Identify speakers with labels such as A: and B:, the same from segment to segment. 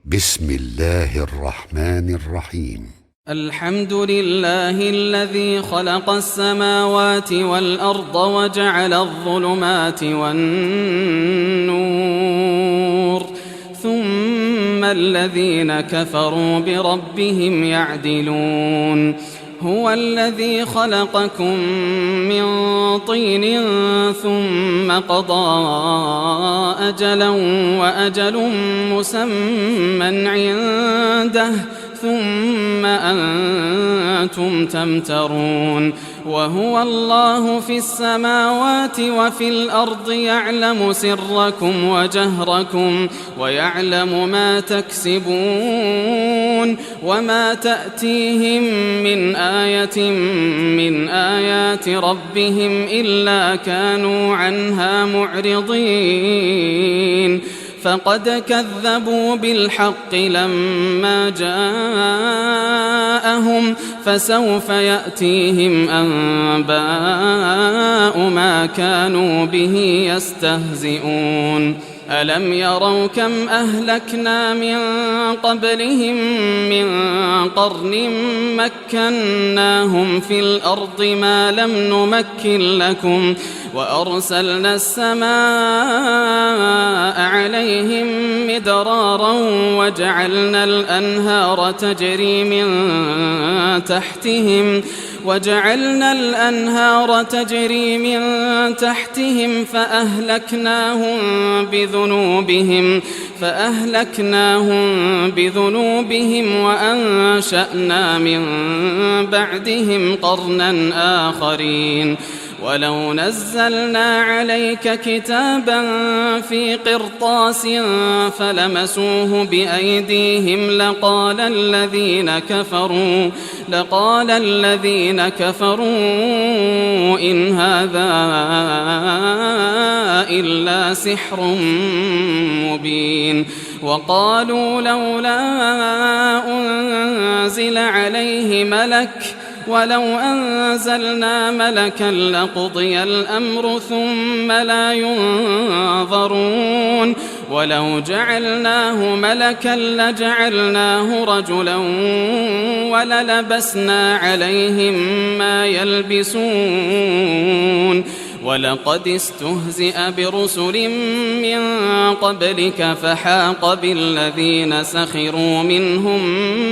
A: بسم الله الرحمن الرحيم.
B: الحمد لله الذي خلق السماوات والأرض وجعل الظلمات والنور ثم الذين كفروا بربهم يعدلون. هو الذي خلقكم من طين ثم قضى أجلا وأجل مسمى عنده ثم أنتم تمترون. وهو الله في السماوات وفي الأرض يعلم سركم وجهركم ويعلم ما تكسبون وما تأتيهم من آية من آيات ربهم إلا كانوا عنها معرضين. فقد كذبوا بالحق لما جاءهم فسوف يأتيهم أنباء ما كانوا به يستهزئون. ألم يروا كم أهلكنا من قبلهم من قرن مكناهم في الأرض ما لم نمكن لكم وأرسلنا السماء عليهم مدرارا وجعلنا الأنهار تجري من تحتهم فأهلكناهم بذنوبهم وأنشأنا من بعدهم قرنا آخرين. ولو نزلنا عليك كتابا في قرطاس فلمسوه بأيديهم لقال الذين كفروا إن هذا إلا سحر مبين. وقالوا لولا أنزل عليه ملك ولو أنزلنا ملكا لقضي الأمر ثم لا ينظرون. ولو جعلناه ملكا لجعلناه رجلا وللبسنا عليهم ما يلبسون. ولقد استهزئ برسل من قبلك فحاق بالذين سخروا منهم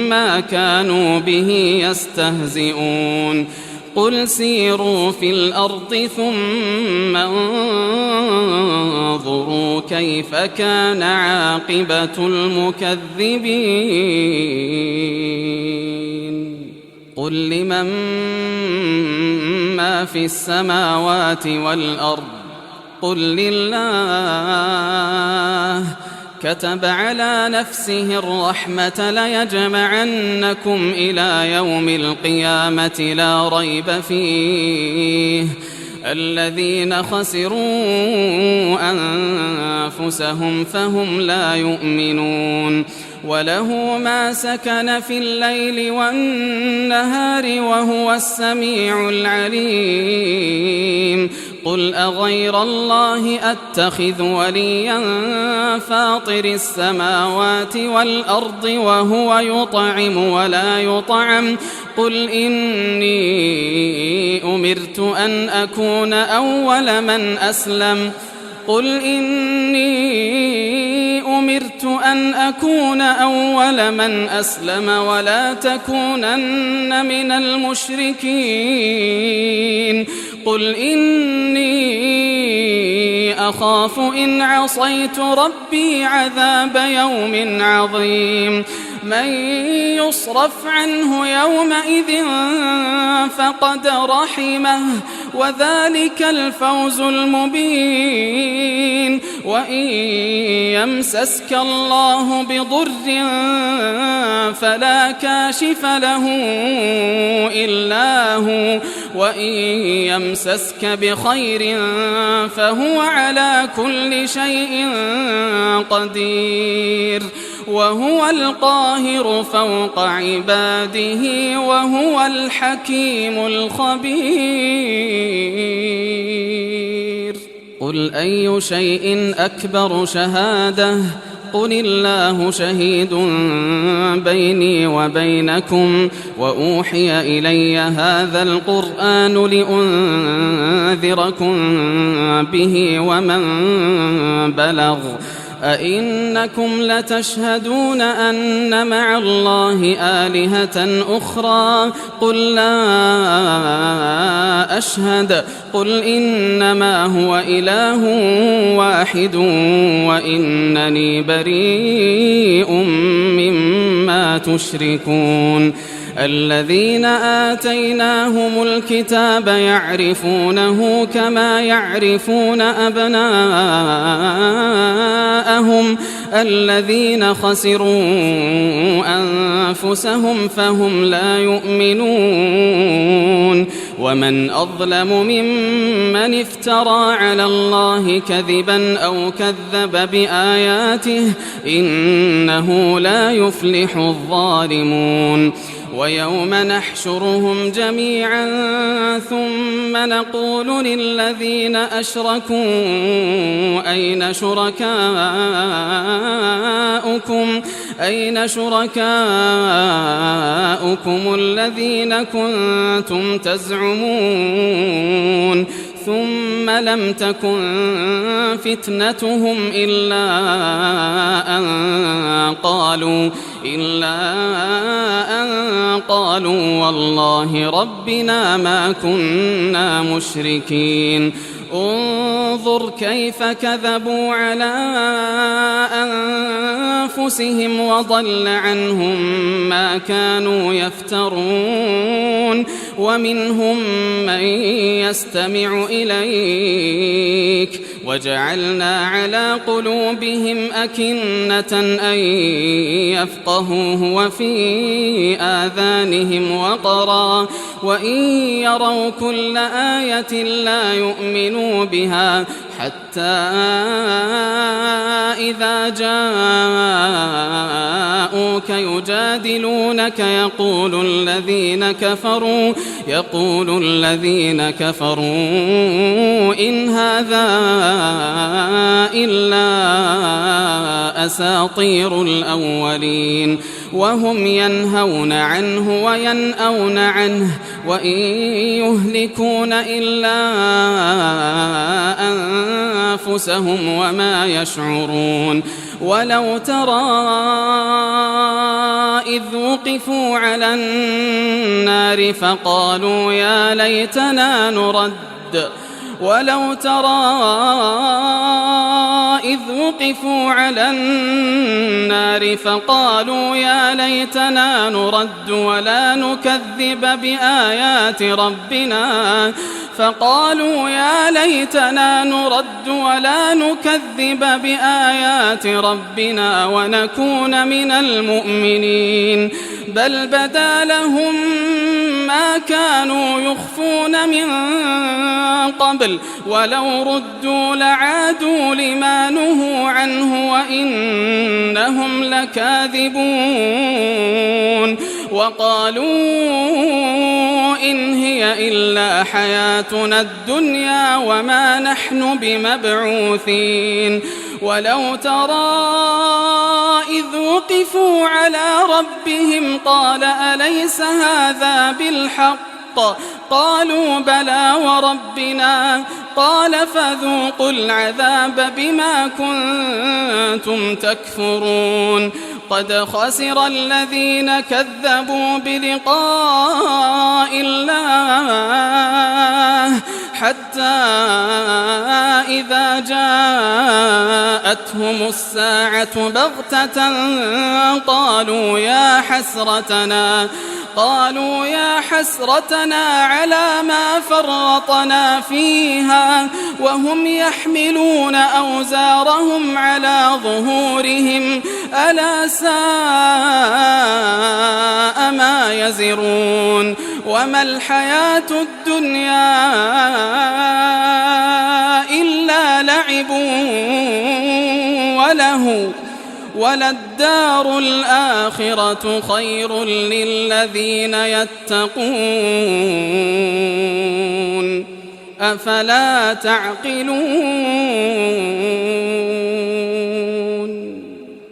B: ما كانوا به يستهزئون. قل سيروا في الأرض ثم انظروا كيف كان عاقبة المكذبين. قل لمن ما في السماوات والأرض قل لله. كتب على نفسه الرحمة ليجمعنكم إلى يوم القيامة لا ريب فيه. الذين خسروا أنفسهم فهم لا يؤمنون. وله ما سكن في الليل والنهار وهو السميع العليم. قل أغير الله أتخذ وليا فاطر السماوات والأرض وهو يطعم ولا يطعم. قل إني أمرت أن أكون أول من أسلم ولا تكونن من المشركين. قل إني أخاف إن عصيت ربي عذاب يوم عظيم. من يصرف عنه يومئذ فقد رحمه وذلك الفوز المبين. وإن يمسسك الله بضر فلا كاشف له إلا هو وإن يمسسك بخير فهو على كل شيء قدير. وهو القاهر فوق عباده وهو الحكيم الخبير. قل أي شيء أكبر شهادة قل الله شهيد بيني وبينكم وأوحي إلي هذا القرآن لأنذركم به ومن بلغ أئنكم لتشهدون أن مع الله آلهة أخرى قل لا أشهد قل إنما هو إله واحد وإنني بريء مما تشركون الذين آتيناهم الكتاب يعرفونه كما يعرفون أبناءهم الذين خسروا أنفسهم فهم لا يؤمنون ومن أظلم ممن افترى على الله كذبا أو كذب بآياته إنه لا يفلح الظالمون ويوم نحشرهم جميعا ثم نقول للذين أشركوا أين شركاؤكم الذين كنتم تزعمون ثم لم تكن فتنتهم إلا أن قالوا والله ربنا ما كنا مشركين انظر كيف كذبوا على أنفسهم وضل عنهم ما كانوا يفترون ومنهم من يستمع إليك وجعلنا على قلوبهم أكنة أن يفقهوه وفي آذانهم وقرا وإن يروا كل آية لا يؤمنوا بها حتى إذا جاءوك يجادلونك يقول الذين كفروا إن هذا إلا أساطير الأولين وهم ينهون عنه وينأون عنه وإن يهلكون إلا أنفسهم وما يشعرون ولو ترى إذ وقفوا على النار فقالوا يا ليتنا نرد ولو ترى إذ وقفوا على النار فقالوا يا ليتنا نرد ولا نكذب بآيات ربنا ونكون من المؤمنين بل بدا لهم ما كانوا يخفون من قبل ولو ردوا لعادوا لما نهوا عنه وإنهم لكاذبون وقالوا إن هي إلا حياتنا الدنيا وما نحن بمبعوثين ولو ترى إذ وقفوا على ربهم قال أليس هذا بالحق قالوا بلى وربنا قال فذوقوا العذاب بما كنتم تكفرون قد خسر الذين كذبوا بلقاء الله حتى إذا جاءتهم الساعة بغتة قالوا يا حسرتنا على ما فرطنا فيها وهم يحملون أوزارهم على ظهورهم ألا ساء ما يزرون وما الحياة الدنيا إلا لعب وله وللدار الآخرة خير للذين يتقون أفلا تعقلون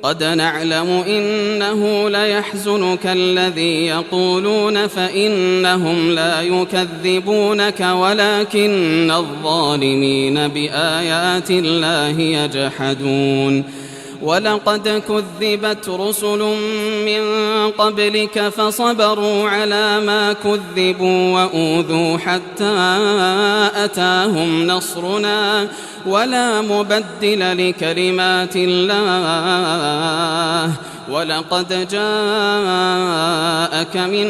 B: قد نعلم إنه ليحزنك الذي يقولون فإنهم لا يكذبونك ولكن الظالمين بآيات الله يجحدون ولقد كذبت رسل من قبلك فصبروا على ما كذبوا وأوذوا حتى أتاهم نصرنا ولا مبدل لكلمات الله ولقد جاءك من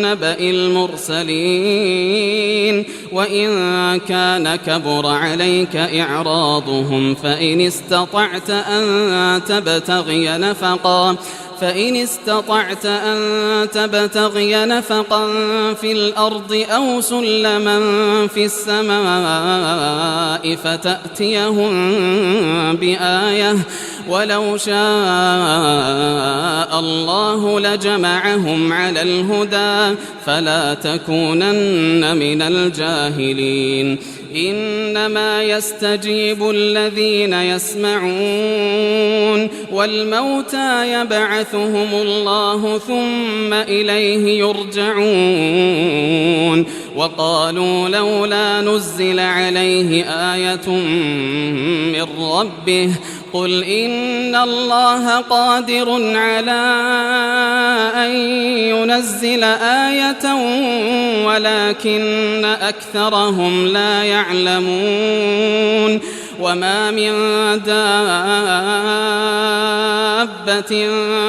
B: نبأ المرسلين وإن كان كبر عليك إعراضهم فإن استطعت أن تبتغي نفقا في الأرض أو سلما في السماء فتأتيهم بآية ولو شاء الله لجمعهم على الهدى فلا تكونن من الجاهلين إنما يستجيب الذين يسمعون والموتى يبعثهم الله ثم إليه يرجعون وقالوا لولا نزل عليه آية من ربه قل إن الله قادر على أن ينزل آية ولكن أكثرهم لا يعلمون وما من دابة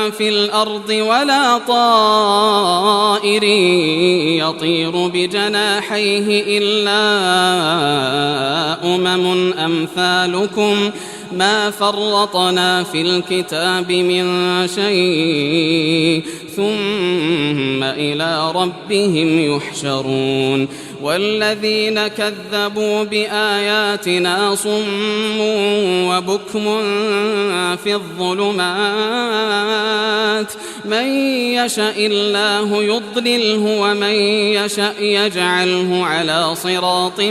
B: في الأرض ولا طائر يطير بجناحيه إلا أمم أمثالكم ما فرطنا في الكتاب من شيء ثم إلى ربهم يحشرون والذين كذبوا بآياتنا صم وبكم في الظلمات من يشاء الله يضلله ومن يشاء يجعله على صراط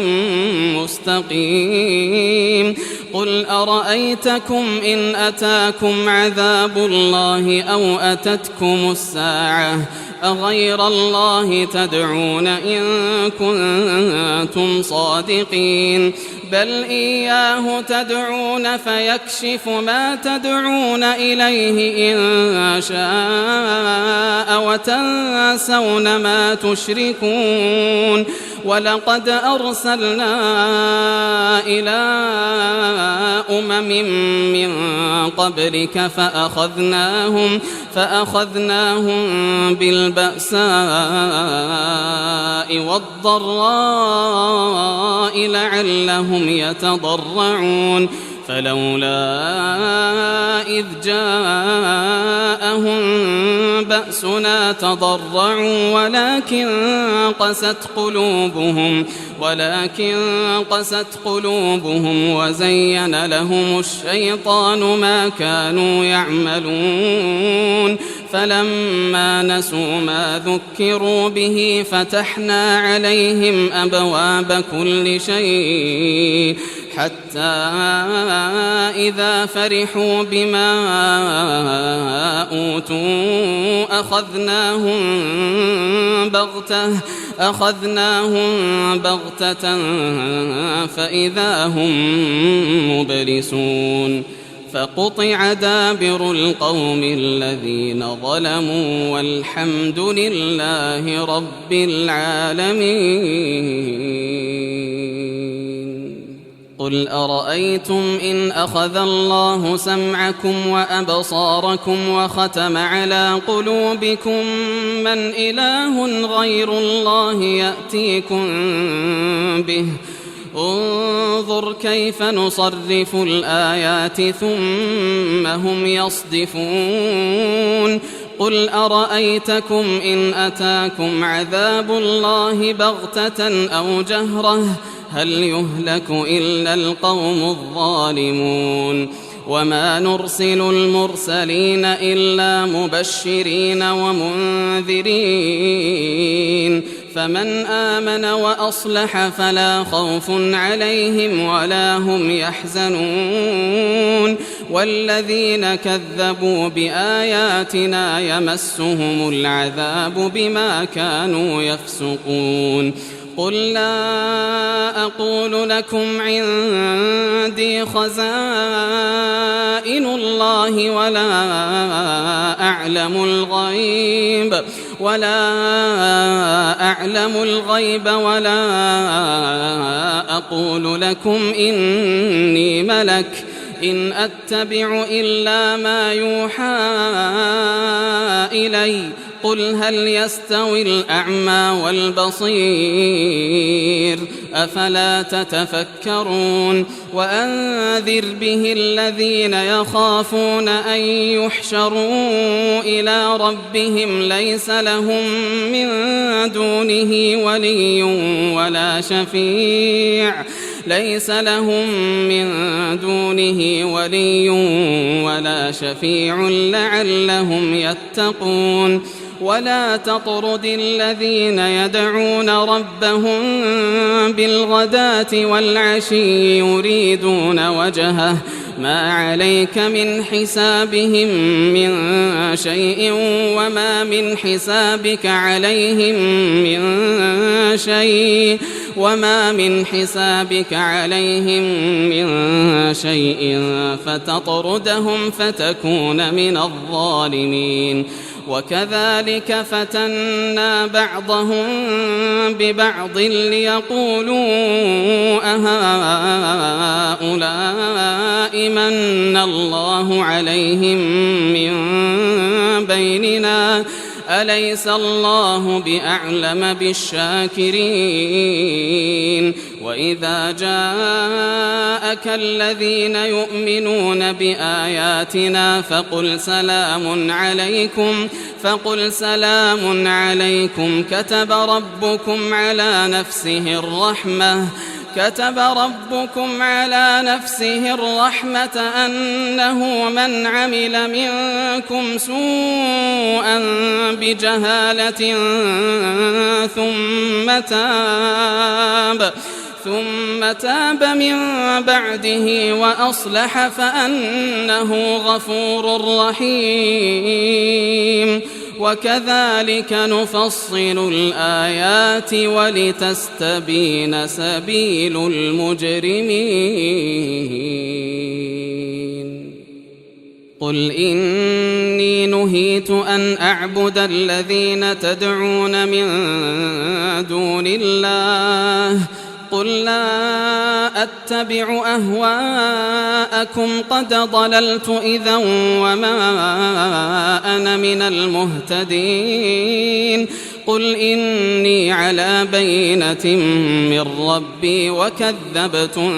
B: مستقيم قل أرأيتكم إن أتاكم عذاب الله أو أتتكم الساعة أغير الله تدعون إن كنتم صادقين بل إياه تدعون فيكشف ما تدعون إليه إن شاء وتنسون ما تشركون ولقد أرسلنا إلى أمم من قبلك فأخذناهم بالبأساء والضراء لعلهم يتضرعون فلولا إذ جاءهم بأسنا تضرعوا ولكن قست قلوبهم وزين لهم الشيطان ما كانوا يعملون فلما نسوا ما ذكروا به فتحنا عليهم أبواب كل شيء حتى إذا فرحوا بما أوتوا أخذناهم بغتة فإذا هم مبلسون فقطع دابر القوم الذين ظلموا والحمد لله رب العالمين قل أرأيتم إن أخذ الله سمعكم وأبصاركم وختم على قلوبكم من إله غير الله يأتيكم به انظر كيف نصرف الآيات ثم هم يصدفون قل أرأيتكم إن أتاكم عذاب الله بغتة أو جهرة هل يهلك إلا القوم الظالمون وما نرسل المرسلين إلا مبشرين ومنذرين فمن آمن وأصلح فلا خوف عليهم ولا هم يحزنون والذين كذبوا بآياتنا يمسهم العذاب بما كانوا يفسقون قل لا أقول لكم عندي خزائن الله ولا أعلم الغيب ولا أقول لكم إني ملك إن أتبع إلا ما يوحى إلي قل هل يستوي الأعمى والبصير أفلا تتفكرون وأنذر به الذين يخافون أن يحشروا إلى ربهم ليس لهم من دونه ولي ولا شفيع لعلهم يتقون ولا تطرد الذين يدعون ربهم بالغداة والعشي يريدون وجهه ما عليك من حسابهم من شيء وما من حسابك عليهم من شيء فتطردهم فتكون من الظالمين وكذلك فتنا بعضهم ببعض ليقولوا أهؤلاء من الله عليهم من بيننا أليس الله بأعلم بالشاكرين وإذا جاءك الذين يؤمنون بآياتنا فقل سلام عليكم كتب ربكم على نفسه الرحمة أنه من عمل منكم سوءا بجهالة ثم تاب من بعده وأصلح فأنه غفور رحيم وكذلك نفصل الآيات ولتستبين سبيل المجرمين قل إني نهيت أن أعبد الذين تدعون من دون الله قل لا أتبع أهواءكم قد ضللت إذا وما أنا من المهتدين قل إني على بينة من ربي وكذبتم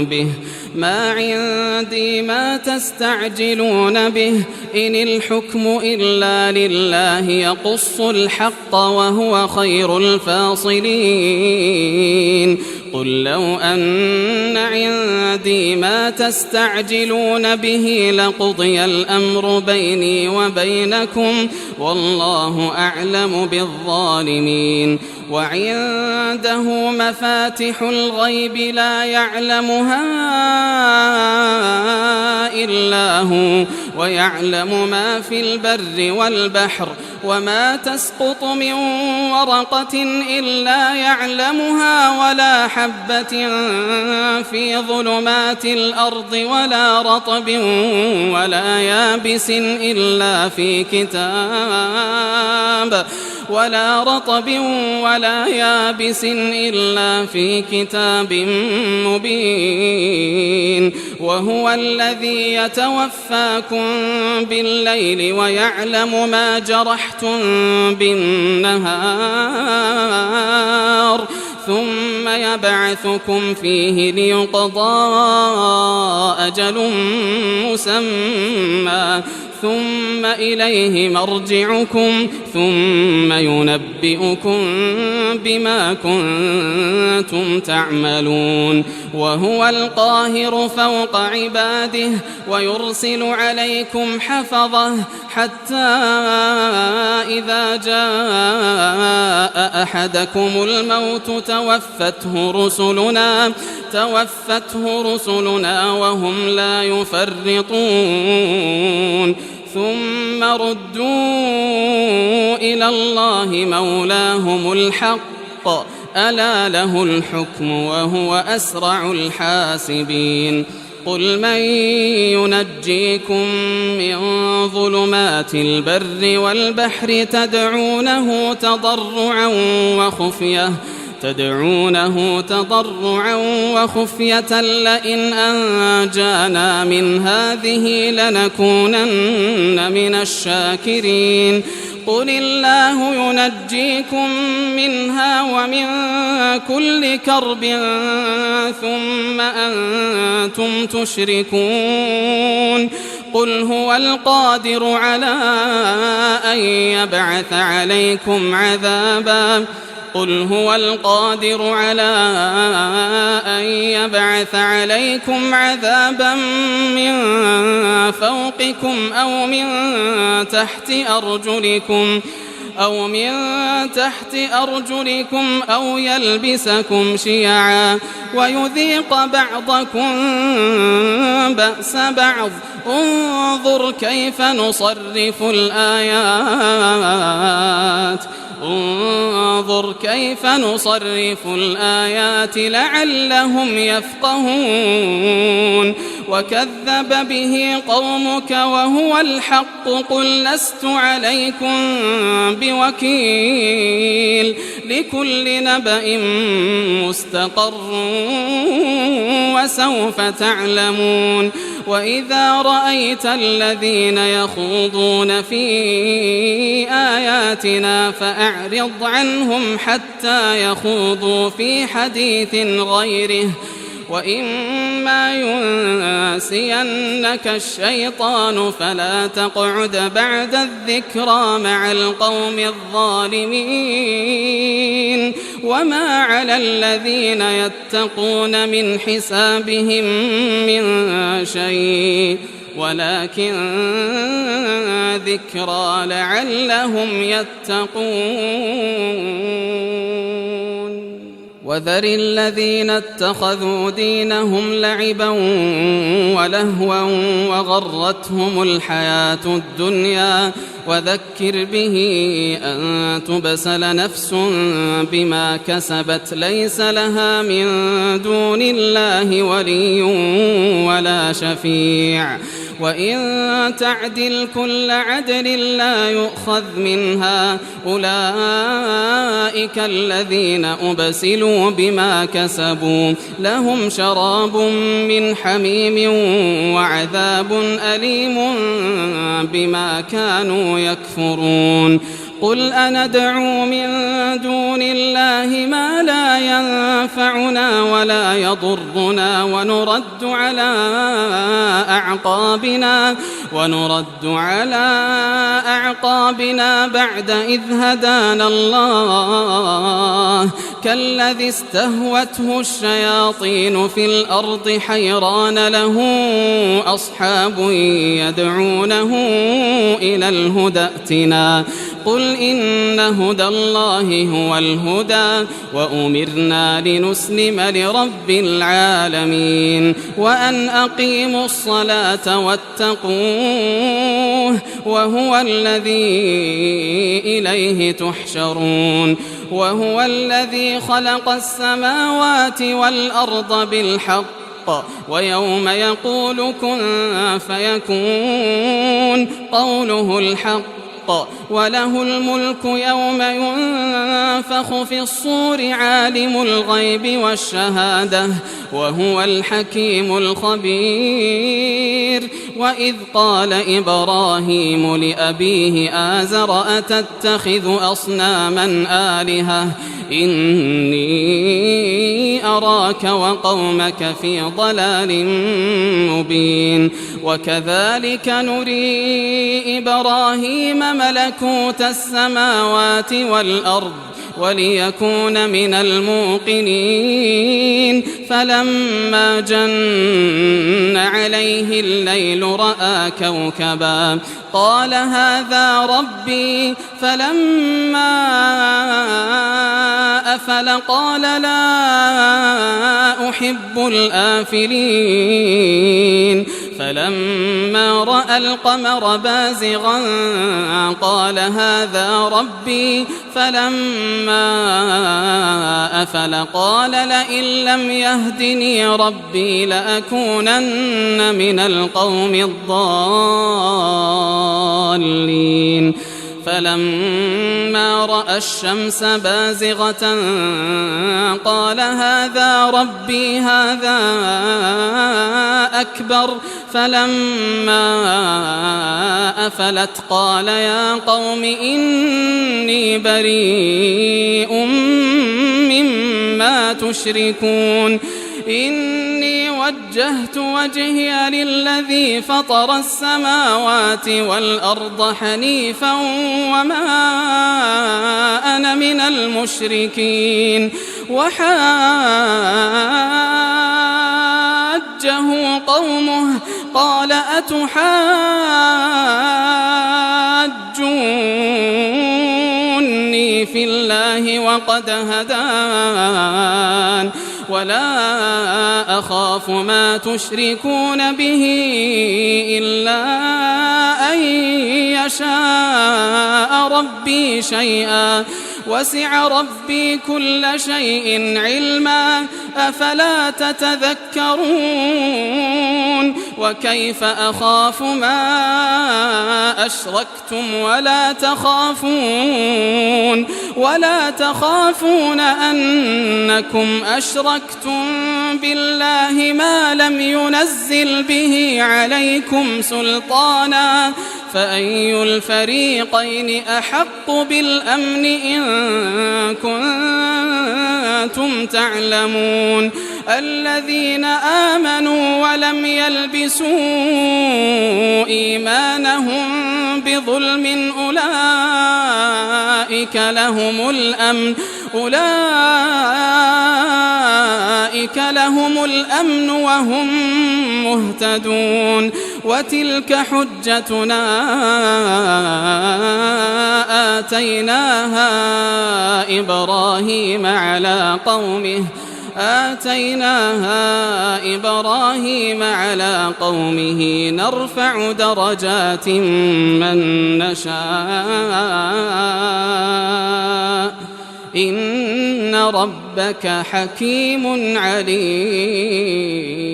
B: به ما عندي ما تستعجلون به إن الحكم إلا لله يقص الحق وهو خير الفاصلين قل لو أن عندي ما تستعجلون به لقضي الأمر بيني وبينكم والله أعلم بالظالمين وعنده مفاتح الغيب لا يعلمها إلا هو ويعلم ما في البر والبحر وما تسقط من ورقة إلا يعلمها ولا حبة في ظلمات الأرض ولا يابس إلا في كتاب مبين وهو الذي يتوفاكم بالليل ويعلم ما جرحتم بالنهار ثم يبعثكم فيه ليقضى أجل مسمى ثم إليه مرجعكم ثم ينبئكم بما كنتم تعملون وهو القاهر فوق عباده ويرسل عليكم حفظه حتى إذا جاء أحدكم الموت توفته رسلنا وهم لا يفرطون ثم ردوا إلى الله مولاهم الحق ألا له الحكم وهو أسرع الحاسبين قل من ينجيكم من ظلمات البر والبحر تدعونه تضرعا وخفية لئن أنجانا من هذه لنكونن من الشاكرين قل الله ينجيكم منها ومن كل كرب ثم أنتم تشركون قل هو القادر على أن يبعث عليكم عذابا من فوقكم أو من تحت أرجلكم أو يلبسكم شيعا ويذيق بعضكم بأس بعض انظر كيف نصرف الآيات لعلهم يفقهون وكذب به قومك وهو الحق قل لست عليكم بوكيل لكل نبأ مستقر وسوف تعلمون وإذا رأيت الذين يخوضون في آياتنا فأعرض عنهم حتى يخوضوا في حديث غيره وإما ينسينك الشيطان فلا تقعد بعد الذكرى مع القوم الظالمين وما على الذين يتقون من حسابهم من شيء ولكن ذكرى لعلهم يتقون وذر الذين اتخذوا دينهم لعبا ولهوا وغرتهم الحياة الدنيا وذكر به أن تبسل نفس بما كسبت ليس لها من دون الله ولي ولا شفيع وإن تعدل كل عدل لا يؤخذ منها أولئك الذين أبسلوا بما كسبوا لهم شراب من حميم وعذاب أليم بما كانوا يكفرون قل أندعو من دون الله ما لا ينفعنا ولا يضرنا ونرد على أعقابنا بعد إذ هدانا الله كالذي استهوته الشياطين في الأرض حيران له أصحاب يدعونه إلى الهدى ائتنا قل إن هدى الله هو الهدى وأمرنا لنسلم لرب العالمين وأن أقيموا الصلاة واتقوه وهو الذي إليه تحشرون وهو الذي خلق السماوات والأرض بالحق ويوم يقول كن فيكون قوله الحق وله الملك يوم ينفخ في الصور عالم الغيب والشهادة وهو الحكيم الخبير وإذ قال إبراهيم لأبيه آزر أتتخذ أصناما آلهة إني أراك وقومك في ضلال مبين وكذلك نري إبراهيم ملكوت السماوات والأرض وليكون من الموقنين فلما جن عليه الليل رأى كوكبا قال هذا ربي فلما أفل قال لا أحب الآفلين فلما رأى القمر بازغا قال هذا ربي فلما أفل قال لئن لم يهدني ربي لأكونن من القوم الضالين فلما رأى الشمس بازغة قال هذا ربي هذا أكبر فلما أفلت قال يا قوم إني بريء مما تشركون إني وجهت وجهي للذي فطر السماوات والأرض حنيفا وما أنا من المشركين وحاجه قومه قال أتحاجوني في الله وقد هدان ولا أخاف ما تشركون به إلا أن يشاء ربي شيئا وسع ربي كل شيء علما أفلا تتذكرون وكيف أخاف ما أشركتم ولا تخافون أنكم أشركتم بالله ما لم ينزل به عليكم سلطانا فأي الفريقين أحق بالأمن إن كنتم تعلمون الذين آمنوا ولم يلبسوا إيمانهم بظلم أولئك لهم الأمن وهم مهتدون وتلك حجتنا آتيناها إبراهيم على قومه نرفع درجات من نشاء إن ربك حكيم عليم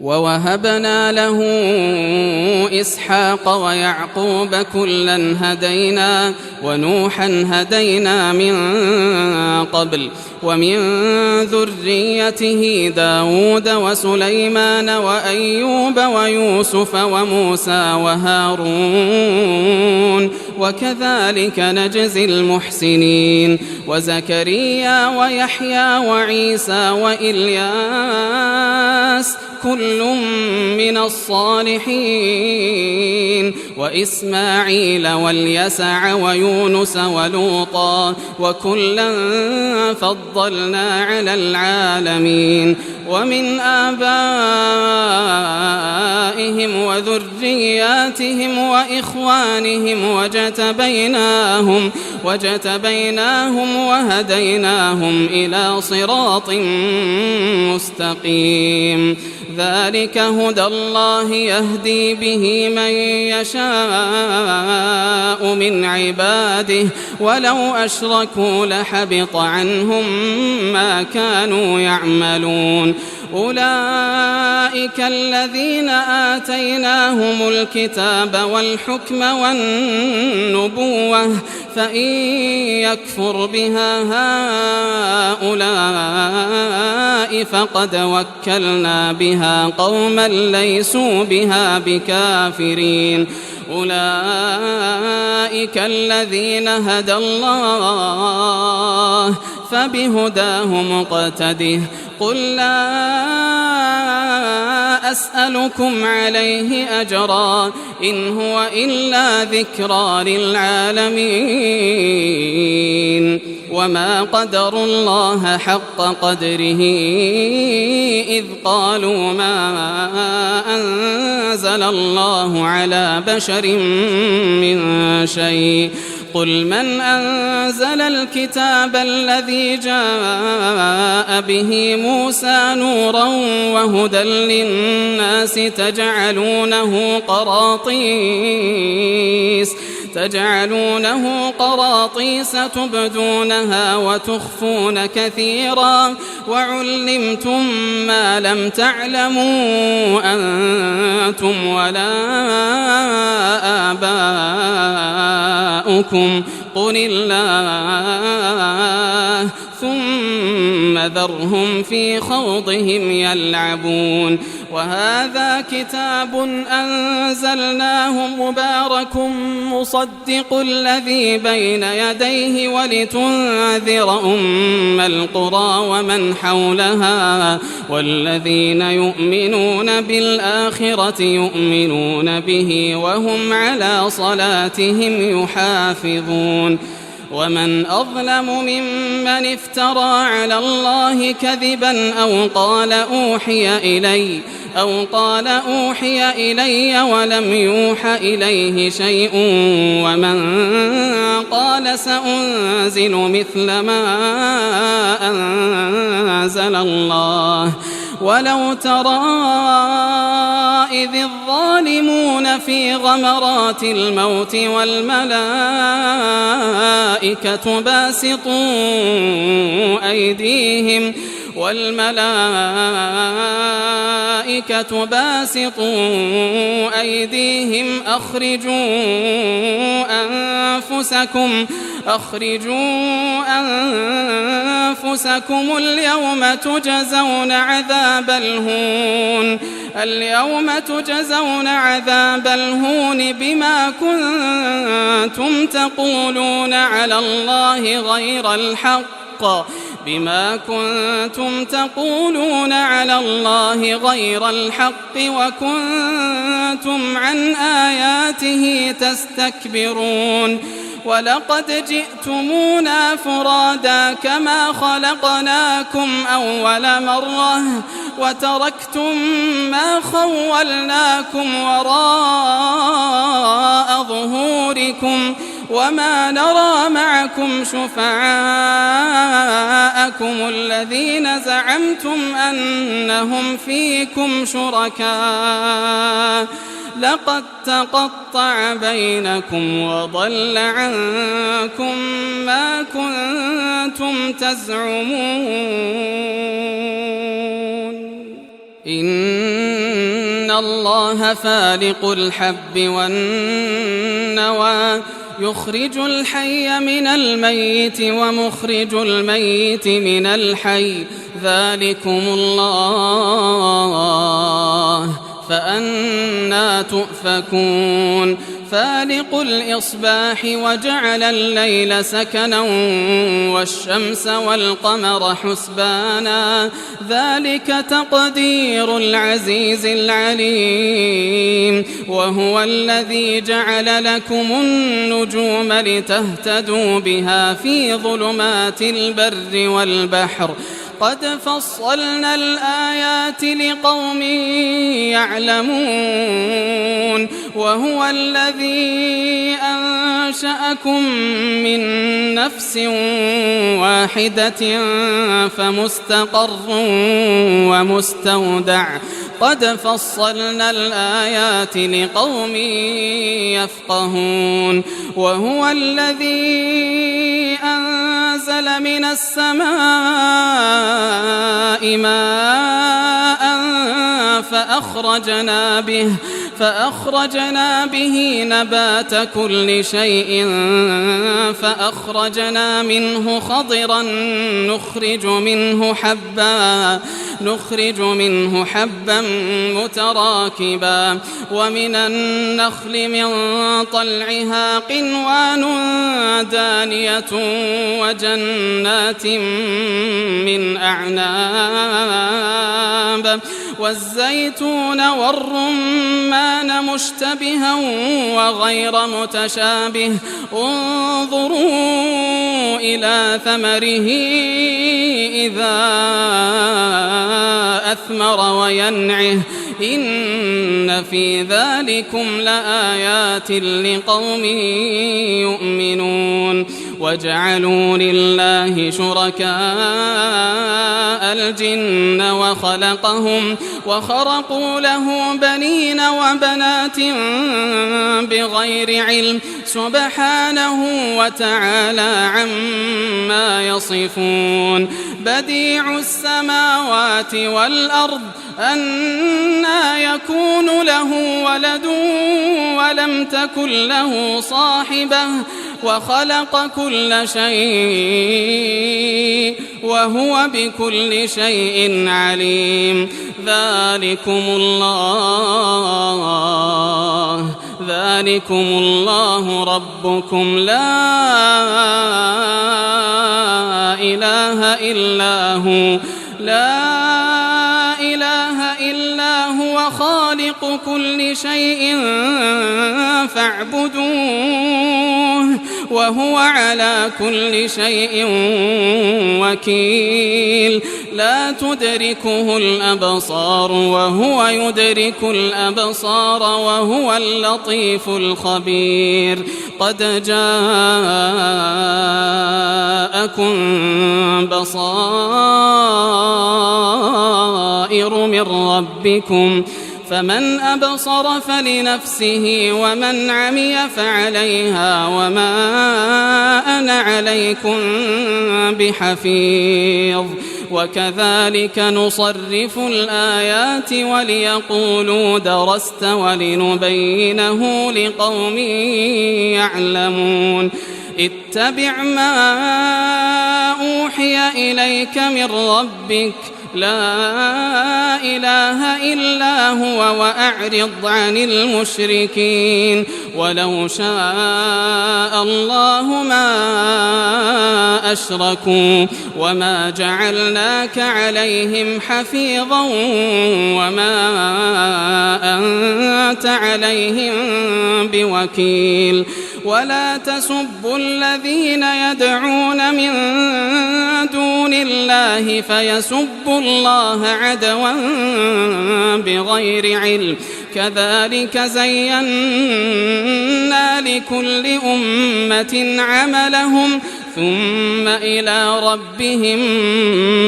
B: ووهبنا له إسحاق ويعقوب كلا هدينا ونوحا هدينا من قبل ومن ذريته داود وسليمان وأيوب ويوسف وموسى وهارون وكذلك نجزي المحسنين وزكريا ويحيى وعيسى وإلياس كل من الصالحين وإسماعيل واليسع ويونس ولوطا وكلا فضلنا على العالمين ومن آبائهم وذرياتهم وإخوانهم وجتبيناهم وهديناهم إلى صراط مستقيم ذلك هدى الله يهدي به من يشاء من عباده ولو أشركوا لحبط عنهم ما كانوا يعملون أولئك الذين آتيناهم الكتاب والحكم والنبوة فإن يكفر بها هؤلاء فقد وكلنا بها قوما ليسوا بها بكافرين أولئك الذين هدى الله فبهداه مقتده قل لا أسألكم عليه أجرا إن هو إلا ذكرى للعالمين وما قدروا الله حق قدره إذ قالوا ما أنزل الله على بشر من شيء قل من أنزل الكتاب الذي جاء به موسى نورا وهدى للناس تجعلونه قراطيس تبدونها وتخفون كثيرا وعلمتم ما لم تعلموا أنتم ولا آباؤكم قل الله ثم ذرهم في خوضهم يلعبون وهذا كتاب أنزلناه مبارك مصدق الذي بين يديه ولتنذر أم القرى ومن حولها والذين يؤمنون بالآخرة يؤمنون به وهم على صلاتهم يحافظون ومن أظلم ممن افترى على الله كذبا أو قال أوحي إلي ولم يوح إليه شيء ومن قال سأنزل مثل ما أنزل الله ولو ترى إذ الظالمون في غمرات الموت والملائكة باسطوا أيديهم أخرجوا أنفسكم اليوم تجزون عذاب الهون بما كنتم تقولون على الله غير الحق وكنتم عن آياته تستكبرون ولقد جئتمونا فرادا كما خلقناكم أول مرة وتركتم ما خولناكم وراء ظهوركم وما نرى معكم شفعاءكم الذين زعمتم أنهم فيكم شركاء لقد تقطع بينكم وضل عنكم ما كنتم تزعمون إن الله فالق الحب والنوى يخرج الحي من الميت ومخرج الميت من الحي ذلكم الله فأنى تؤفكون فالق الإصباح وجعل الليل سكنا والشمس والقمر حسبانا ذلك تقدير العزيز العليم وهو الذي جعل لكم النجوم لتهتدوا بها في ظلمات البر والبحر قد فصلنا الآيات لقوم يعلمون وهو الذي أنشأكم من نفس واحدة فمستقر ومستودع قد فصلنا الآيات لقوم يفقهون وهو الذي أنزل من السماء ماء فأخرجنا به نبات كل شيء فأخرجنا منه خضرا نخرج منه حبا متراكبا ومن النخل من طلعها قنوان دانية وجنات من أعناب والزيتون والرمان مشتبها وغير متشابه انظروا إلى ثمره إذا أثمر وينعه إن في ذلكم لآيات لقوم يؤمنون وجعلوا لله شركاء الجن وخرقوا له بنين وبنات بغير علم سبحانه وتعالى عما يصفون بديع السماوات والأرض أنى يكون له ولد ولم تكن له صاحبة وخلق كل شيء وهو بكل شيء عليم ذلكم الله ربكم لا إله إلا هو خالق كل شيء فاعبدوه وهو على كل شيء وكيل لا تدركه الأبصار وهو يدرك الأبصار وهو اللطيف الخبير قد جاءكم بصائر من ربكم فمن أبصر فلنفسه ومن عمي فعليها وما أنا عليكم بحفيظ وكذلك نصرف الآيات وليقولوا درست ولنبينه لقوم يعلمون اتبع ما أوحي إليك من ربك لا إله إلا هو وأعرض عن المشركين ولو شاء الله ما أشركوا وما جعلناك عليهم حفيظا وما أنت عليهم بوكيل ولا تسبوا الذين يدعون من دون الله فيسبوا الله عدوا بغير علم كذلك زينا لكل أمة عملهم ثم إلى ربهم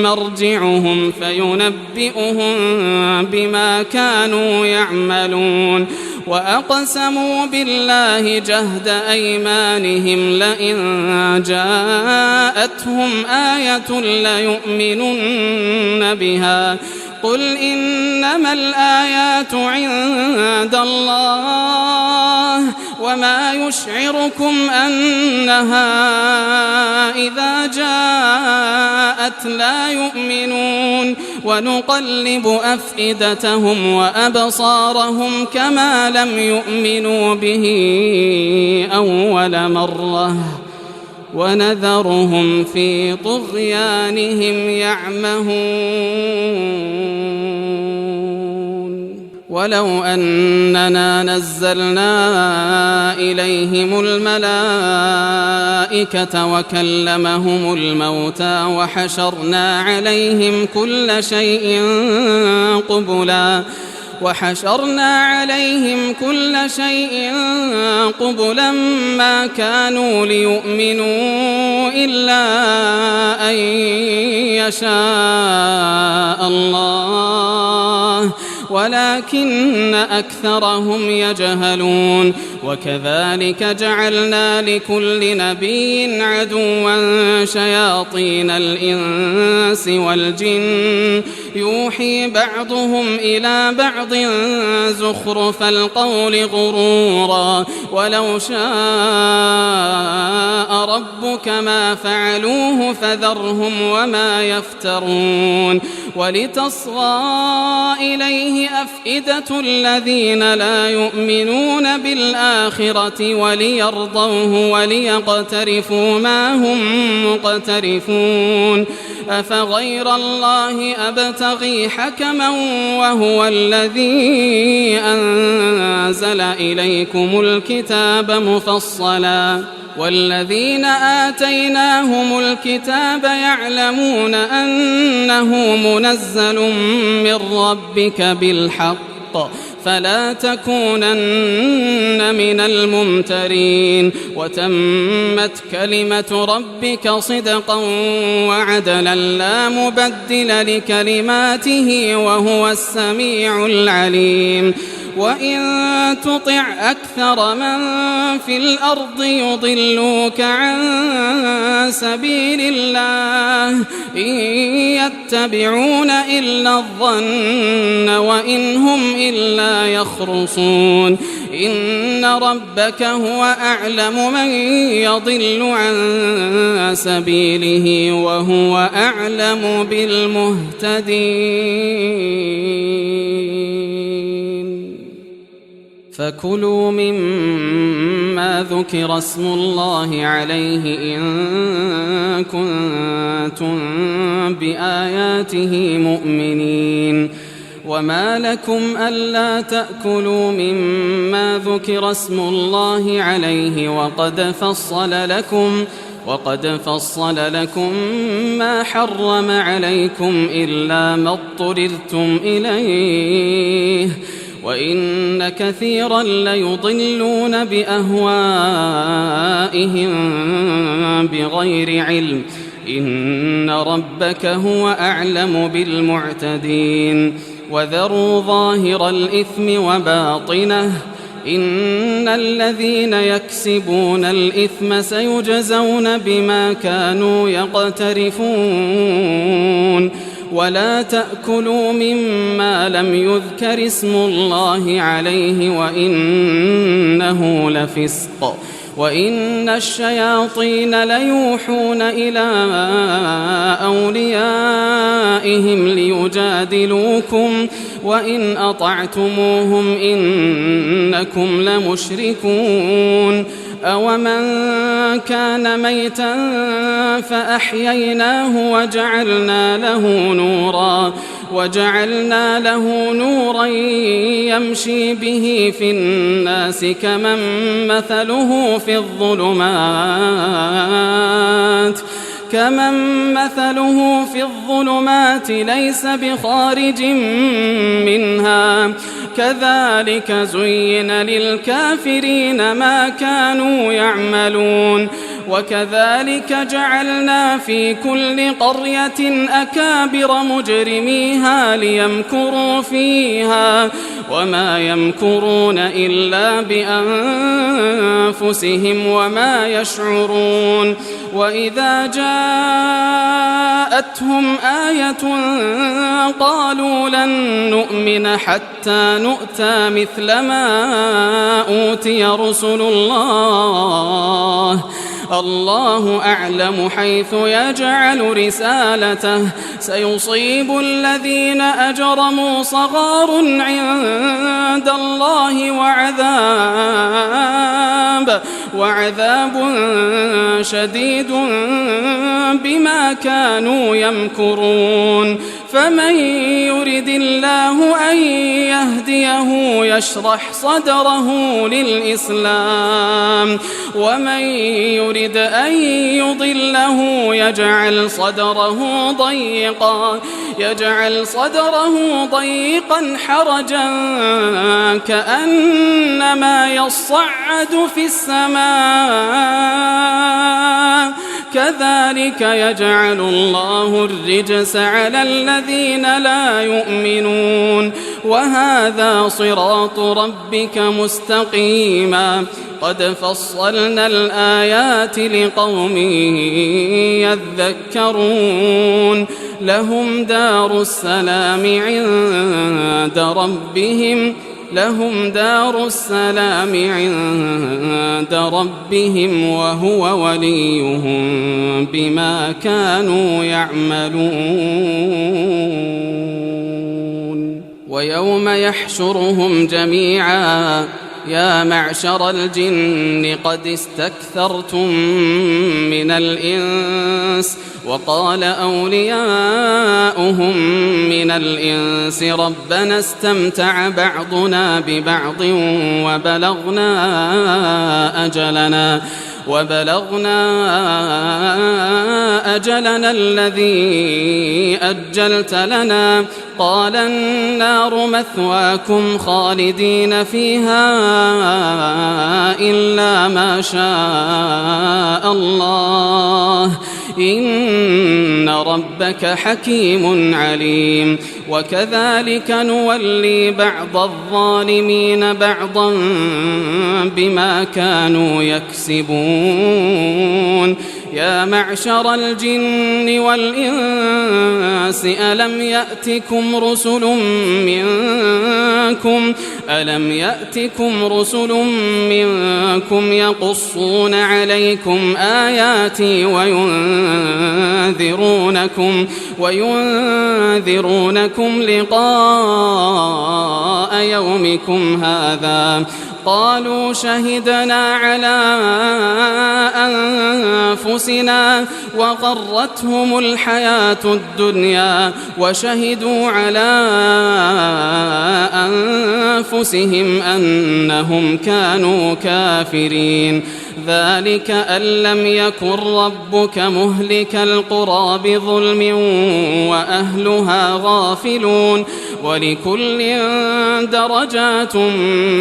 B: مرجعهم فينبئهم بما كانوا يعملون وأقسموا بالله جهد أيمانهم لئن جاءتهم آية ليؤمنن بها قل إنما الآيات عند الله وما يشعركم أنها إذا جاءت لا يؤمنون ونقلب أفئدتهم وأبصارهم كما لم يؤمنوا به أول مرة ونذرهم في طغيانهم يعمهون ولو أننا نزلنا إليهم الملائكة وكلمهم الموتى وحشرنا عليهم كل شيء قبلا ما كانوا ليؤمنوا إلا أن يشاء الله ولكن أكثرهم يجهلون وكذلك جعلنا لكل نبي عدوا شياطين الإنس والجن يوحي بعضهم إلى بعض زخرف القول غرورا ولو شاء ربك ما فعلوه فذرهم وما يفترون ولتصغى إليه أفئدة الذين لا يؤمنون بالآخرة وليرضوه وليقترفوا ما هم مقترفون أفغير الله أبتغي حكما وهو الذي أنزل إليكم الكتاب مفصلا والذين آتيناهم الكتاب يعلمون أنه منزل من ربك بالحق فلا تكونن من الممترين وتمت كلمة ربك صدقا وعدلا لا مبدل لكلماته وهو السميع العليم وإن تطع أكثر من في الأرض يضلوك عن سبيل الله إن يتبعون إلا الظن وإن هم إلا يخرصون إن ربك هو أعلم من يضل عن سبيله وهو أعلم بالمهتدين فكلوا مما ذكر اسم الله عليه إن كنتم بآياته مؤمنين وما لكم ألا تأكلوا مما ذكر اسم الله عليه وقد فصل لكم ما حرم عليكم إلا ما اضطررتم إليه وإن كثيرا ليضلون بأهوائهم بغير علم إن ربك هو أعلم بالمعتدين وذروا ظاهر الإثم وباطنه إن الذين يكسبون الإثم سيجزون بما كانوا يقترفون ولا تأكلوا مما لم يذكر اسم الله عليه وإنه لفسق وإن الشياطين ليوحون إلى أوليائهم ليجادلوكم وإن أطعتموهم إنكم لمشركون أومن كان ميتا فأحييناه وجعلنا له نورا يمشي به في الناس كمن مثله في الظلمات ليس بخارج منها كذلك زين للكافرين ما كانوا يعملون وكذلك جعلنا في كل قرية أكابر مجرميها ليمكروا فيها وما يمكرون إلا بأنفسهم وما يشعرون وإذا جاءتهم آية قالوا لن نؤمن حتى نؤتى مثل ما أوتي رسل الله أعلم حيث يجعل رسالته سيصيب الذين أجرموا صغار عند الله وعذاب شديد بما كانوا يمكرون فمن يرد الله أن يهديه يشرح صدره للإسلام ومن يرد أن يضله يجعل صدره ضيقا حرجا كأنما يصعد في السماء كذلك يجعل الله الرجس على الذين لا يؤمنون وهذا صراط ربك مستقيما قد فصلنا الآيات لقوم يذكرون لهم دار السلام عند ربهم وهو وليهم بما كانوا يعملون ويوم يحشرهم جميعا يا معشر الجن قد استكثرتم من الإنس وقال أولياؤهم من الإنس ربنا استمتع بعضنا ببعض وبلغنا أجلنا الذي أجلت لنا قال النار مثواكم خالدين فيها إلا ما شاء الله إن ربك حكيم عليم وكذلك نولي بعض الظالمين بعضا بما كانوا يكسبون يا معشر الجن والإنس ألم يأتكم رسل منكم يقصون عليكم آياتي وينذرونكم لقاء يومكم هذا قالوا شهدنا على أنفسنا وغرتهم الحياة الدنيا وشهدوا على أنفسهم أنهم كانوا كافرين ذلك أن لم يكن ربك مهلك القرى بظلم وأهلها غافلون ولكل درجات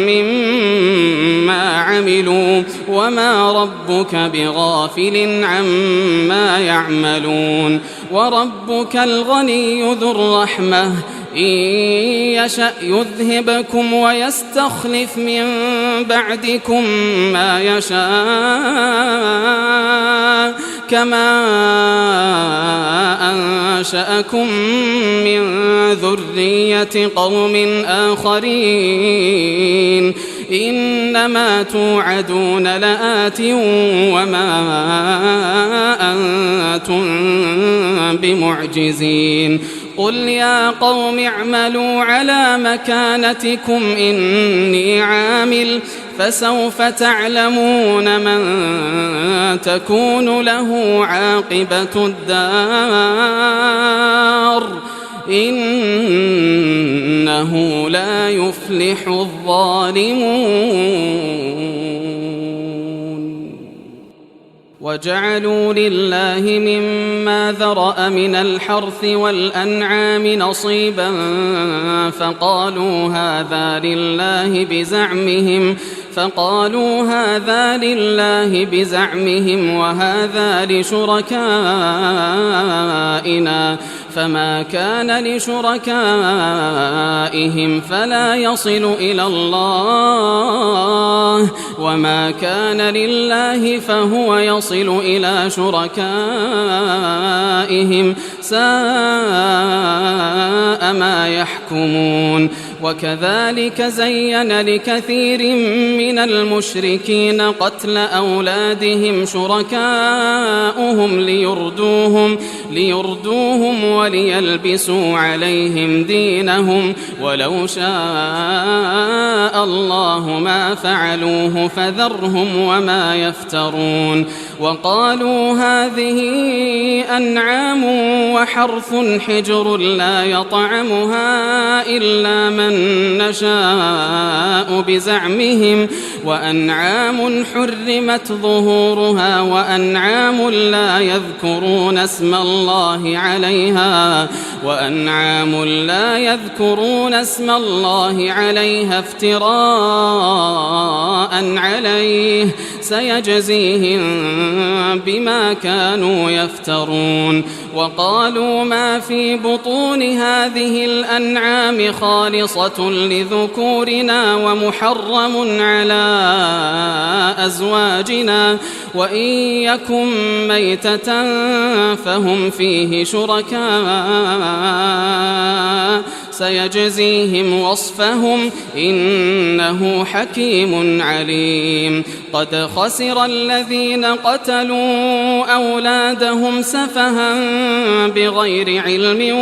B: مما عملوا وما ربك بغافل عما يعملون وربك الغني ذو الرحمة إن يشأ يذهبكم ويستخلف من بعدكم ما يشاء كما أنشأكم من ذرية قوم آخرين إنما توعدون لآت وما أنتم بمعجزين قل يا قوم اعملوا على مكانتكم إني عامل فسوف تعلمون من تكون له عاقبة الدار إنه لا يفلح الظالمون وجعلوا لله مما ذرأ من الحرث والأنعام نصيبا فقالوا هذا لله بزعمهم وهذا لشركائنا فما كان لشركائهم فلا يصل إلى الله وما كان لله فهو يصل إلى شركائهم ساء ما يحكمون وكذلك زين لكثير من المشركين قتل أولادهم شركاؤهم ليردوهم وليلبسوا عليهم دينهم ولو شاء الله ما فعلوه فذرهم وما يفترون وقالوا هذه أنعام وحرث حجر لا يطعمها إلا من من نشاء بزعمهم وأنعام حرمت ظهورها وأنعام لا يذكرون اسم الله عليها افتراء عليه سيجزيهم بما كانوا يفترون. وقالوا ما في بطون هذه الأنعام خالصة لذكورنا ومحرم على أزواجنا وإن يكن ميتة فهم فيه شركاء سيجزيهم وصفهم إنه حكيم عليم. قد خسر الذين قتلوا أولادهم سفها بغير علم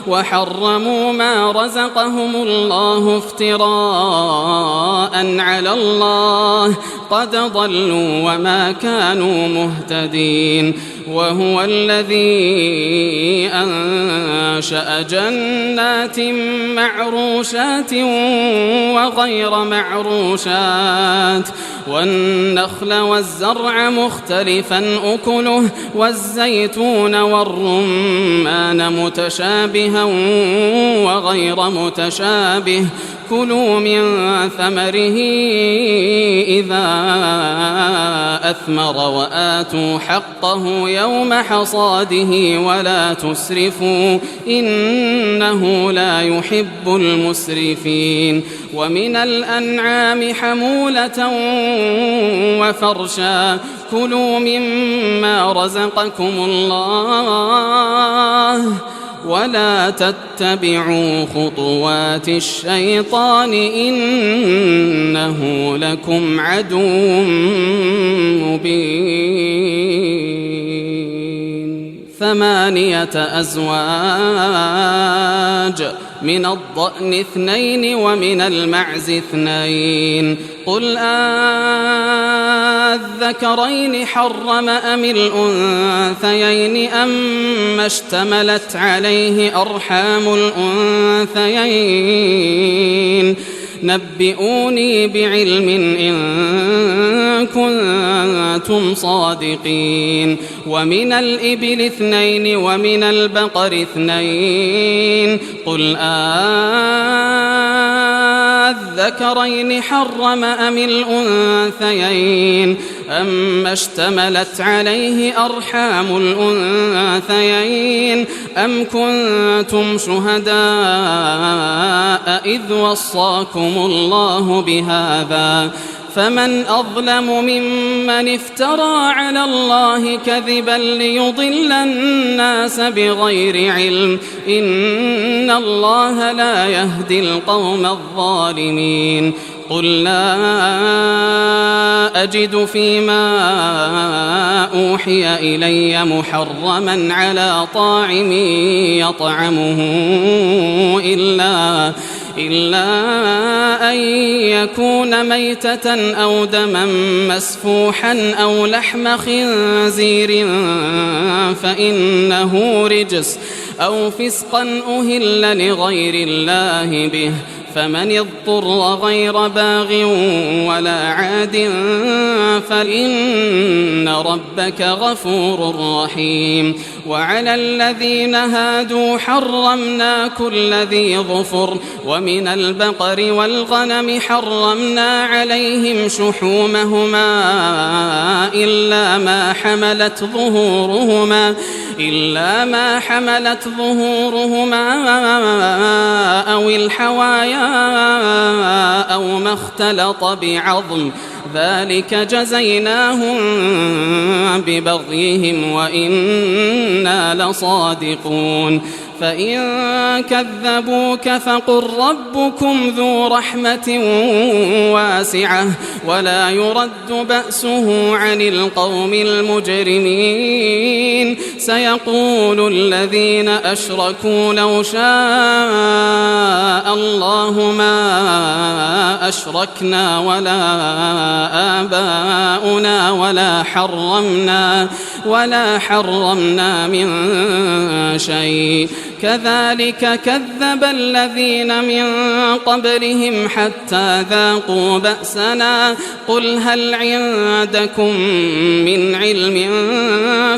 B: وحرموا ما رزقهم الله افتراء على الله قد ضلوا وما كانوا مهتدين. وهو الذي أنشأ جنات معروشات وغير معروشات والنخل والزرع مختلفا أكله والزيتون والرمان متشابها وغير متشابه كلوا من ثمره إذا أثمر وآتوا حقه يوم حصاده ولا تسرفوا إنه لا يحب المسرفين. ومن الأنعام حمولة وفرشا كلوا مما رزقكم الله ولا تتبعوا خطوات الشيطان إنه لكم عدو مبين. 8 أزواج من الضأن 2 ومن المعز 2 قل أذكرين حرم أم الأنثيين أم اشتملت عليه أرحام الأنثيين نبئوني بعلم إن كنتم صادقين. ومن الإبل 2 ومن البقر 2 قل أذكرين حرم أم الأنثيين أما اشتملت عليه أرحام الأنثيين أم كنتم شهداء إذ وصاكم الله بهذا فمن أظلم ممن افترى على الله كذبا ليضل الناس بغير علم إن الله لا يهدي القوم الظالمين. قل لا أجد فيما أوحي إلي محرما على طاعم يطعمه إلا أن يكون ميتة أو دما مسفوحا أو لحم خنزير فإنه رجس أو فسقا أهل لغير الله به فمن اضطر غير باغ ولا عاد فإن ربك غفور رحيم. وعلى الذين هادوا حرمنا كل ذي ظفر ومن البقر والغنم حرمنا عليهم شحومهما إلا ما حملت ظهورهما أو الحوايا أو ما اختلط بعظم ذلك جزيناهم ببغيهم وإنا لصادقون. فإن كذبوك فقل ربكم ذو رحمة واسعة ولا يرد بأسه عن القوم المجرمين. سيقول الذين أشركوا لو شاء الله ما أشركنا ولا آباؤنا ولا حرمنا من شيء كذلك كذب الذين من قبلهم حتى ذاقوا بأسنا قل هل عندكم من علم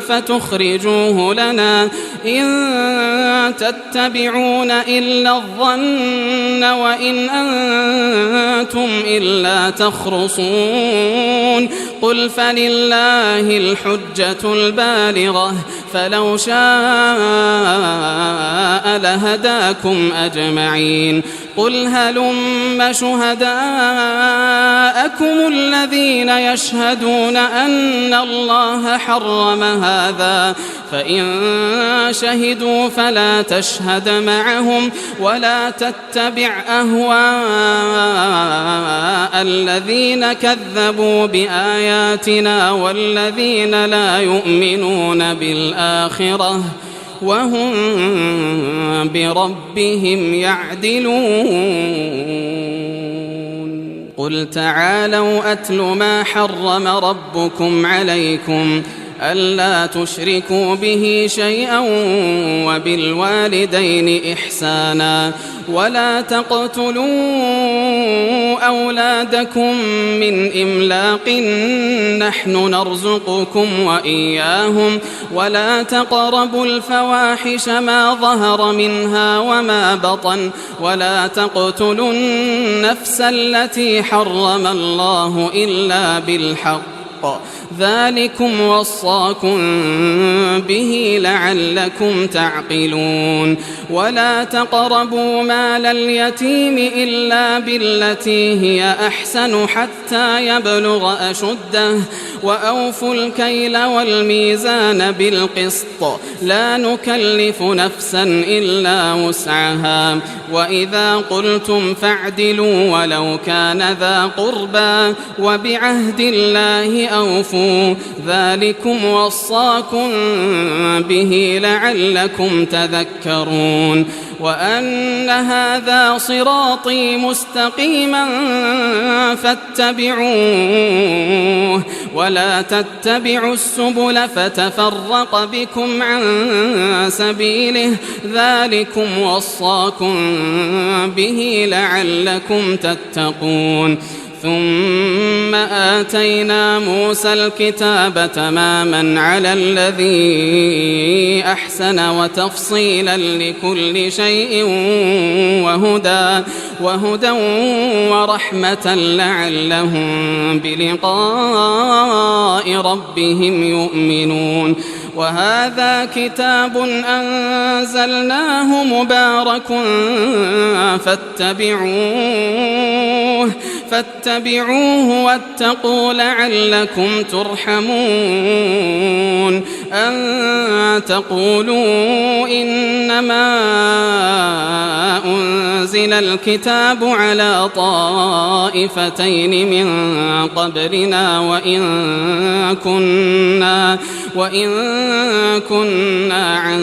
B: فتخرجوه لنا إن تتبعون إلا الظن وإن أنتم إلا تخرصون قل فلله الحجة البالغة فلو شاء لهداكم أجمعين قل هلم شهداءكم الذين يشهدون أن الله حرم هذا فإن شهدوا فلا تشهد معهم ولا تتبع أهواء الذين كذبوا بآياتنا والذين لا يؤمنون بالآخرة وهم بربهم يعدلون قل تعالوا أتل ما حرم ربكم عليكم ألا تشركوا به شيئا وبالوالدين إحسانا ولا تقتلوا أولادكم من إملاق نحن نرزقكم وإياهم ولا تقربوا الفواحش ما ظهر منها وما بطن ولا تقتلوا النفس التي حرم الله إلا بالحق ذلكم وصاكم به لعلكم تعقلون ولا تقربوا مال اليتيم إلا بالتي هي أحسن حتى يبلغ أشده وأوفوا الكيل والميزان بالقسط لا نكلف نفسا إلا وسعها وإذا قلتم فاعدلوا ولو كان ذا قربى وبعهد الله أوفوا ذلكم وصاكم به لعلكم تذكرون وأن هذا صراطي مستقيما فاتبعوه ولا تتبعوا السبل فتفرق بكم عن سبيله ذلكم وصاكم به لعلكم تتقون ثم آتينا موسى الكتاب تماما على الذي أحسن وتفصيلا لكل شيء وهدى ورحمة لعلهم بلقاء ربهم يؤمنون وهذا كتاب أنزلناه مبارك فاتبعوه واتقوا لعلكم ترحمون أن تقولوا إنما أنزل الكتاب على طائفتين من قبلنا وإن كنا عن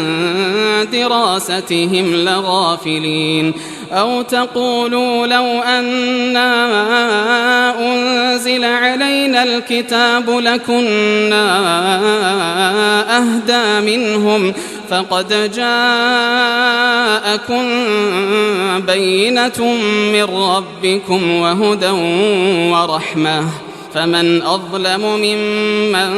B: دراستهم لغافلين أو تقولوا لو أنا أنزل علينا الكتاب لكنا أهدى منهم فقد جاءكم بينة من ربكم وهدى ورحمة فمن أظلم ممن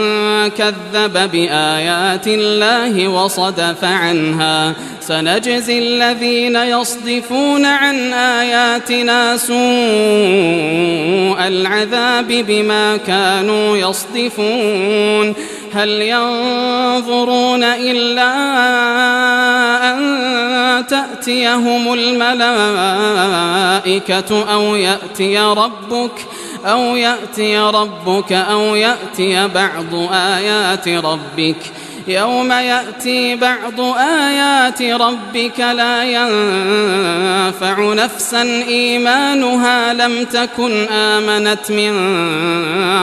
B: كذب بآيات الله وصدف عنها سنجزي الذين يصدفون عن آياتنا سوء العذاب بما كانوا يصدفون هل ينظرون إلا أن تأتيهم الملائكة أو يأتي ربك أو يأتي بعض آيات ربك يوم يأتي بعض آيات ربك لا ينفع نفسا إيمانها لم تكن آمنت من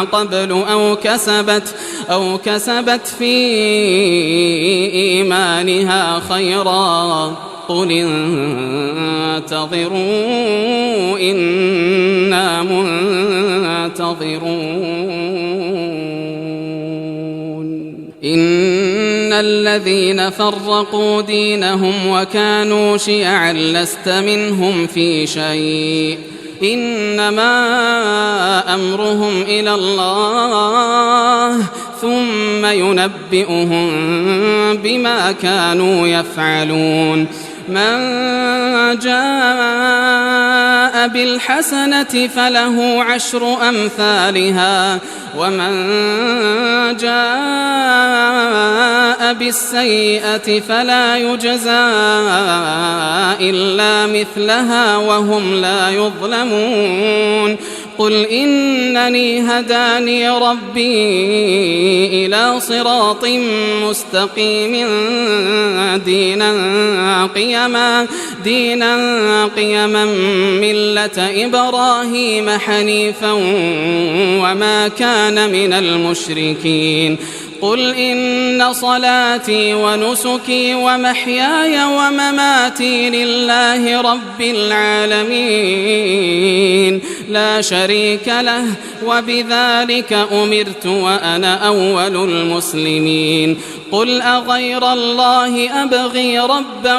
B: قبل أو كسبت في إيمانها خيرا قل انتظروا إنا منتظرون إن الذين فرقوا دينهم وكانوا شيعا لست منهم في شيء إنما أمرهم إلى الله ثم ينبئهم بما كانوا يفعلون من جاء بالحسنة فله 10 أمثالها ومن جاء بالسيئة فلا يجزى إلا مثلها وهم لا يظلمون قل إنني هداني ربي إلى صراط مستقيم دينا قيما ملة إبراهيم حنيفا وما كان من المشركين قل إن صلاتي ونسكي ومحياي ومماتي لله رب العالمين لا شريك له وبذلك أمرت وأنا أول المسلمين قل أغير الله أبغي ربا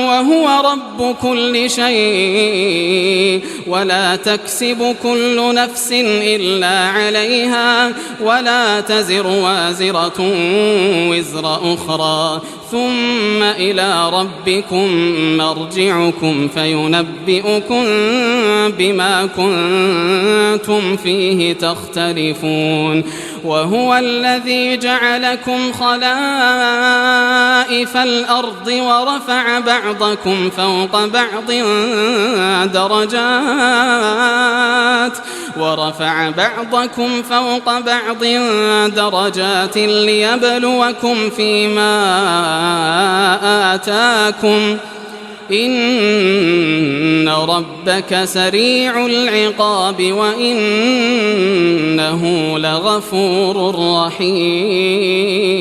B: وهو رب كل شيء ولا تكسب كل نفس إلا عليها ولا تزر وازرة وزر أخرى ثم إلى ربكم مرجعكم فينبئكم بما كنتم فيه تختلفون وهو الذي جعلكم خلائف الأرض ورفع بعضكم فوق بعض درجات ليبلوكم فيما آتاكم إن ربك سريع العقاب وإنه لغفور رحيم